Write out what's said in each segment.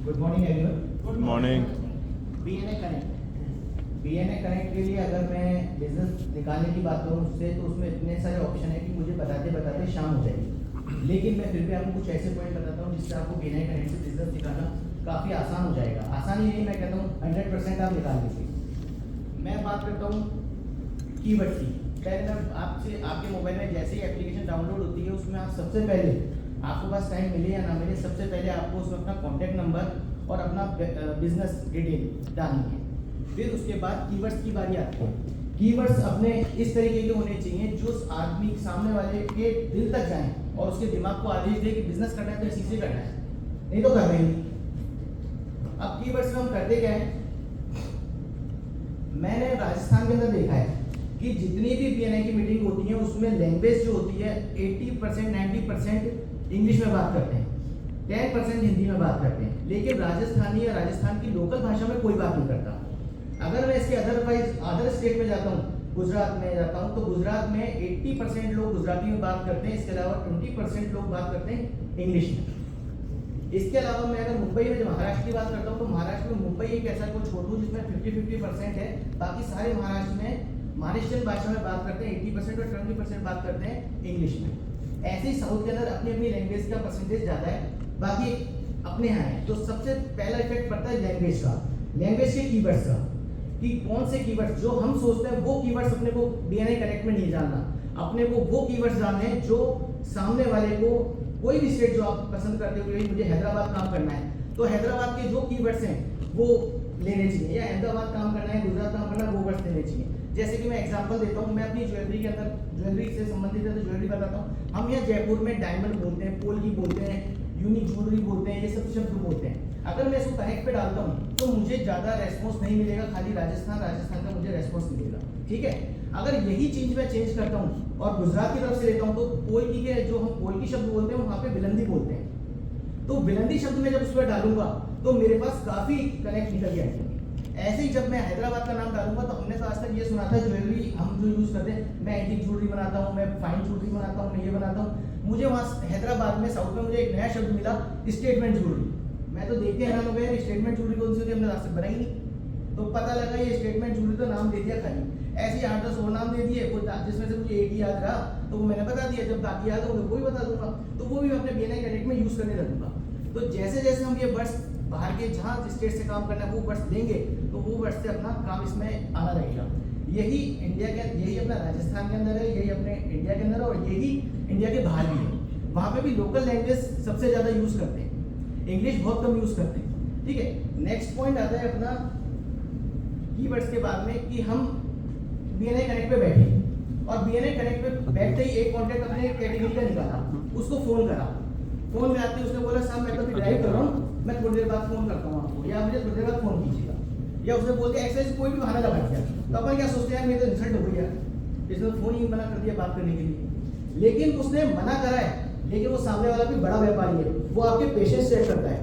Good morning everyone. Good morning. BNA connect के लिए अगर मैं बिजनेस निकालने की बात करूँ उससे, तो उसमें इतने सारे ऑप्शन है कि मुझे बताते बताते शाम हो जाएगी। लेकिन मैं फिर भी आपको कुछ ऐसे पॉइंट बताता हूँ जिससे आपको बीएनए कनेक्ट से बिजनेस निकालना काफ़ी आसान हो जाएगा। आसानी नहीं, मैं कहता हूँ 100% आप निकाल लीजिए। मैं बात करता हूँ कीवर्ड की। पहले मैं आपसे, आपके मोबाइल में जैसे ही एप्लीकेशन डाउनलोड होती है उसमें आप सबसे पहले, आपको पास टाइम मिले या ना मिले, सबसे पहले आपको उसमें अपना कॉन्टैक्ट नंबर और अपना बिजनेस डिटेल डालनी है। फिर उसके बाद कीवर्ड्स की बारी आती है। कीवर्ड्स अपने इस तरीके के होने चाहिए जो उस आदमी सामने वाले के दिल तक जाएं और उसके दिमाग को आदेश दे कि बिजनेस करना है तो इसी से करना है, नहीं तो करना ही नहीं। अब कीवर्ड्स में हम करते क्या है, मैंने राजस्थान के अंदर देखा है कि जितनी भी बीएनए की मीटिंग होती है उसमें लैंग्वेज जो होती है 80% 90% इंग्लिश में बात करते हैं, 10% हिंदी में बात करते हैं। लेकिन राजस्थानी या राजस्थान की लोकल भाषा में कोई बात नहीं करता। अगर मैं इसके अदर स्टेट में जाता हूँ, गुजरात में जाता हूँ, तो गुजरात में 80% लोग गुजराती में बात करते हैं। इसके अलावा 20% लोग बात करते हैं इंग्लिश में। इसके अलावा मैं अगर मुंबई में, महाराष्ट्र की बात करता हूँ, तो महाराष्ट्र में मुंबई एक ऐसा कोई छोड़ दूँ जिसमें 50-50% है। बाकी सारे महाराष्ट्र में महाराष्ट्रियन भाषा में बात करते हैं 80% और 20% बात करते हैं इंग्लिश में। ऐसे ही साउथ के अंदर अपनी अपनी लैंग्वेज का परसेंटेज ज़्यादा है, बाकी अपने यहाँ है। तो सबसे पहला इफेक्ट पड़ता है लैंग्वेज का, लैंग्वेज के कीवर्ड्स का, कि कौन से कीवर्ड्स जो हम सोचते हैं वो कीवर्ड्स अपने को बीएनए कनेक्ट में नहीं जानना। अपने को वो कीवर्ड्स जानने हैं जो सामने वाले को, कोई भी स्टेट जो आप पसंद करते हो, मुझे हैदराबाद काम करना है तो हैदराबाद के जो कीवर्ड्स हैं वो लेने चाहिए, या अहमदाबाद काम करना है, गुजरात काम करना है, वो वर्ड्स लेने चाहिए। जैसे कि मैं एग्जांपल देता हूँ, मैं अपनी ज्वेलरी के अंदर, ज्वेलरी से संबंधित है तो ज्वेलरी बताता हूँ। हम यहाँ जयपुर में डायमंड बोलते हैं, पोल्की बोलते हैं, यूनिक ज्वेलरी बोलते हैं, ये सब शब्द बोलते हैं। अगर मैं इसको कनेक्ट पे डालता हूँ तो मुझे ज़्यादा रेस्पॉन्स नहीं मिलेगा, खाली राजस्थान का मुझे रेस्पॉन्स मिलेगा। ठीक है, अगर यही चीज़ मैं चेंज करता हूँ और गुजरात की तरफ से लेता हूँ, तो पोल्की के जो हम पोल्की शब्द बोलते हैं वहाँ पे विलंदी बोलते हैं। तो विलंदी शब्द में जब उस पर डालूंगा तो मेरे पास काफ़ी कनेक्ट निकल के आएंगे। ऐसे ही जब मैं हैदराबाद का नाम डालूंगा तो हमने तो आज तक ये सुना था ज्वेलरी हम जो यूज़ करते हैं, मैं एंटीक ज्वेलरी बनाता हूँ, मैं फाइन ज्वेलरी बनाता हूँ, मैं ये बनाता हूँ। मुझे वहाँ हैदराबाद में, साउथ में मुझे एक नया शब्द मिला, स्टेटमेंट ज्वेलरी। मैं तो देख के हैरान हो गया, स्टेटमेंट ज्वेलरी कौन सी होती है, हमने आज तक बनाई नहीं। तो पता लगा ये स्टेटमेंट ज्वेलरी तो नाम दे दिया खाली, ऐसे ही 8-10 और नाम दे दिए, जिसमें से मुझे एक ही याद रहा तो वो मैंने बता दिया। जब बाकी याद होगा वो भी बता दूंगा, तो वो भी मैं अपने बीएनए कनेक्ट में यूज़ करने लगूंगा। तो जैसे जैसे हम ये वर्ड्स बाहर के जहाँ स्टेट से काम करना है वो वर्ड्स लेंगे तो वो वर्ड्स से अपना काम इसमें आना रहेगा। यही इंडिया के, यही अपना राजस्थान के अंदर है, यही अपने इंडिया के अंदर है, और यही इंडिया के बाहर भी है। वहाँ पे भी लोकल लैंग्वेज सबसे ज़्यादा यूज़ करते हैं, इंग्लिश बहुत कम यूज़ करते हैं। ठीक है, नेक्स्ट पॉइंट आता है अपना कीवर्ड्स के बाद में, कि हम बीएनए कनेक्ट पे बैठे और बीएनए कनेक्ट पे बैठते ही एक कॉन्टैक्ट अपने कैटेगरी का निकाला, उसको फ़ोन करा। फ़ोन में आते उसने बोला साहब मैं तो अभी ड्राइव कर रहा हूँ, मैं थोड़ी देर बाद फ़ोन करता हूँ आपको, या मुझे थोड़ी देर बाद फ़ोन कीजिएगा, या उसने बोल दिया एक्सरसाइज, कोई भी बहाना लगा दिया। तो अपन क्या सोचते हैं, मेरी तो इंसल्ट हो गई यार, इसने फ़ोन ही मना कर दिया बात करने के लिए। लेकिन उसने मना करा है, लेकिन वो सामने वाला भी बड़ा व्यापारी है, वो आपके पेशेंस चेक करता है।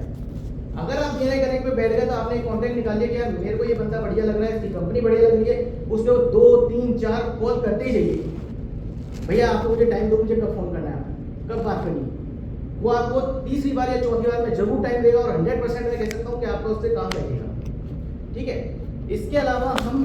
अगर आप बीएनए कनेक्ट पे बैठ गए तो आपने एक कॉन्टैक्ट निकाल लिया कि यार मेरे को ये बंदा बढ़िया लग रहा है, इसकी कंपनी बढ़िया लग रही है, उसको 2, 3, 4 कॉल करते ही जाइए, भैया आपको मुझे टाइम दो, मुझे कब फ़ोन करना है, कब बात करनी है। वो आपको तीसरी बार या चौथी बार में जरूर टाइम देगा, और 100% मैं कह सकता हूँ कि आपका उससे काम लगेगा। ठीक है, इसके अलावा हम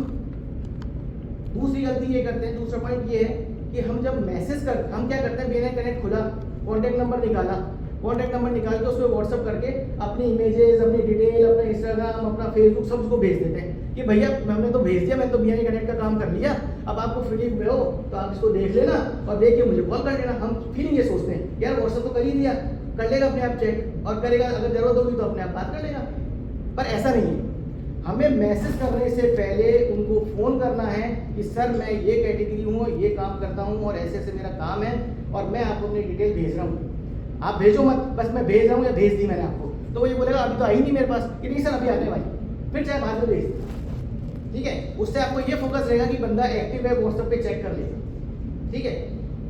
दूसरी गलती ये करते हैं, दूसरा पॉइंट ये है कि हम जब मैसेज कर, हम क्या करते हैं, बीएनए कनेक्ट खुला, कॉन्टैक्ट नंबर निकाला, कॉन्टैक्ट नंबर निकाल के उसमें व्हाट्सअप करके अपनी इमेजेस, अपनी डिटेल, अपना इंस्टाग्राम, अपना फेसबुक सब उसको भेज देते हैं कि भैया हमने तो भेज दिया, मैं तो बीएनए कनेक्ट का काम कर लिया, अब आपको फ्री में हो तो आप इसको देख लेना और देख के मुझे कॉल कर लेना। हम फीलिंग ये सोचते हैं यार व्हाट्सअप तो कर ही दिया, कर लेगा अपने आप चेक, और करेगा, अगर जरूरत होगी तो अपने आप बात कर लेगा। पर ऐसा नहीं है, हमें मैसेज करने से पहले उनको फ़ोन करना है कि सर मैं ये कैटेगरी हूँ, ये काम करता हूँ और ऐसे ऐसे मेरा काम है, और मैं आपको अपनी डिटेल भेज रहा हूँ, आप भेजो मत, बस मैं भेज रहा हूँ या भेज दी मैंने आपको। तो वो ये बोलेगा अभी तो आई नहीं मेरे पास, कि नहीं सर अभी आने वाली, फिर चाहे बाद में भेज दे। ठीक है, उससे आपको ये फोकस रहेगा कि बंदा एक्टिव है, व्हाट्सएप पे चेक कर ले। ठीक है,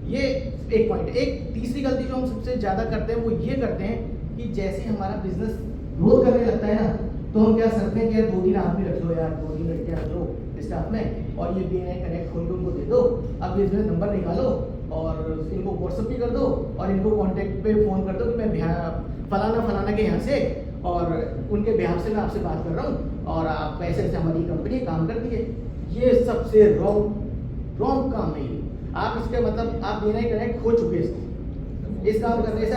ये एक पॉइंट। एक तीसरी गलती जो हम सबसे ज़्यादा करते हैं वो ये करते हैं कि जैसे हमारा बिजनेस ग्रोथ करने लगता है ना, तो हम क्या करते हैं कि यार 2-3 आदमी रख लो, यार 2-3 लड़कियाँ रख लो स्टाफ में, और ये बीएनए कनेक्ट खोल के उनको दे दो, अब बिजनेस नंबर निकालो और इनको व्हाट्सअप भी कर दो और इनको कॉन्टैक्ट पे फ़ोन कर दो कि मैं फलाना के यहाँ से और उनके बिहाफ से मैं आपसे बात कर रहा हूँ और आप पैसे से हमारी कंपनी काम करती है। ये सबसे रॉन्ग काम नहीं है। आप इसके मतलब आप BNI कनेक्ट खो चुके हैं इस काम करने से।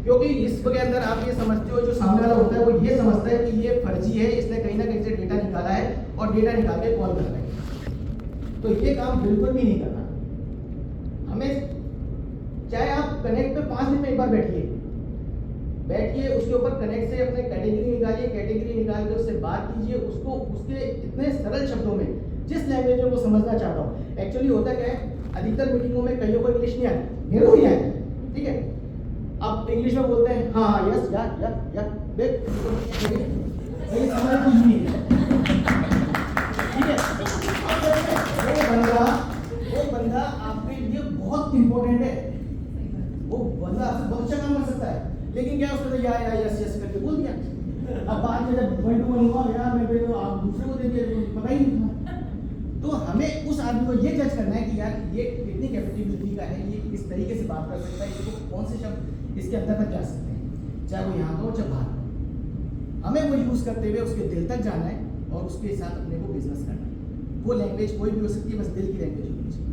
क्योंकि इसके अंदर आप ये समझते हो, जो सामने वाला होता है वो ये समझता है कि ये फर्जी है, इसने कहीं ना कहीं से डेटा निकाला है और डेटा निकाल के कॉल कर रहा है। तो ये काम बिल्कुल भी नहीं करना हमें। चाहे आप कनेक्ट पे 5 दिन में एक बार बैठिए, उसके ऊपर कनेक्ट से अपने कैटेगरी निकालिए, कैटेगरी निकाल कर उससे बात कीजिए, उसको उसके इतने सरल शब्दों में, जिस लैंग्वेज में वो समझना चाहता हूँ। एक्चुअली होता क्या है, अधिकतर मीटिंगों में कईयों को इंग्लिश नहीं आती, मेरे को नहीं आती, ठीक है। अब इंग्लिश में बोलते हैं हाँ यस या देख ये समझ कुछ नहीं है, ठीक है। वो बंदा आपके लिए बहुत इंपॉर्टेंट है, वो बंदा आपसे बहुत अच्छा काम कर सकता है, लेकिन क्या उसने तो या यस करके बोल दिया। अब बाद में जब 1 to 1 हुआ यार मैं तो आप दूसरे को दे दिया, पता ही नहीं था। तो हमें उस आदमी को ये जज करना है कि यार ये कितनी कैपेबिलिटी का है, ये किस तरीके से बात कर सकता है, इसको कौन से शब्द इसके अंदर तक जा सकते हैं, चाहे वो यहाँ का हो चाहे बाहर का। हमें वो यूज़ करते हुए उसके दिल तक जाना है और उसके साथ अपने को बिजनेस करना है। वो लैंग्वेज कोई भी हो सकती है, बस दिल की लैंग्वेज होनी चाहिए।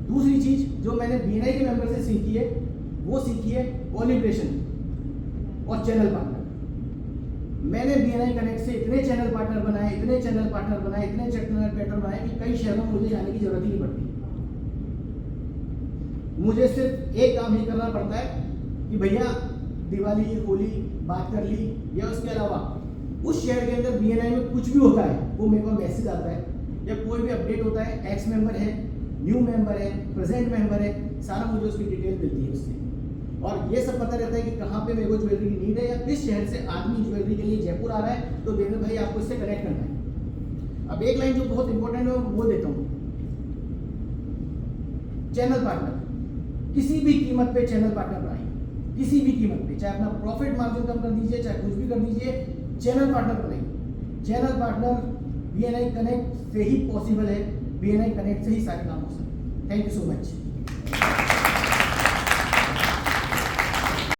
दूसरी चीज़ जो मैंने BNI के मेंबर से सीखी है, वो सीखी है कोलिब्रेशन और चैनल पार्टनर। मैंने BNI कनेक्ट से इतने चैनल पार्टनर बनाए, इतने चैनल बनाए कि कई शहरों में मुझे जाने की जरूरत ही नहीं पड़ती। मुझे सिर्फ एक काम ही करना पड़ता है कि भैया दिवाली होली बात कर ली, या उसके अलावा उस शहर के अंदर BNI में कुछ भी होता है वो मेरे को मैसेज आता है, या कोई भी अपडेट होता है, एक्स मेंबर है, न्यू मेंबर है, प्रेजेंट मेंबर है, सारा मुझे उसकी डिटेल मिलती है उससे। और ये सब पता रहता है कि कहाँ पे मेरे को ज्वेलरी की नीड है, या किस शहर से आदमी ज्वेलरी के लिए जयपुर आ रहा है, तो देवेंद्र भाई आपको इससे कनेक्ट करना है। अब एक लाइन जो बहुत इंपॉर्टेंट है वो देता हूँ, चैनल पार्टनर किसी भी कीमत पे चैनल पार्टनर बनाइए, किसी भी कीमत पे, चाहे अपना प्रॉफिट मार्जिन कम कर दीजिए, चाहे कुछ भी कर दीजिए, चैनल पार्टनर बनाइए। चैनल पार्टनर BNI कनेक्ट से ही पॉसिबल है, BNI कनेक्ट से ही सारे काम हो सकते हैं। Thank you so much.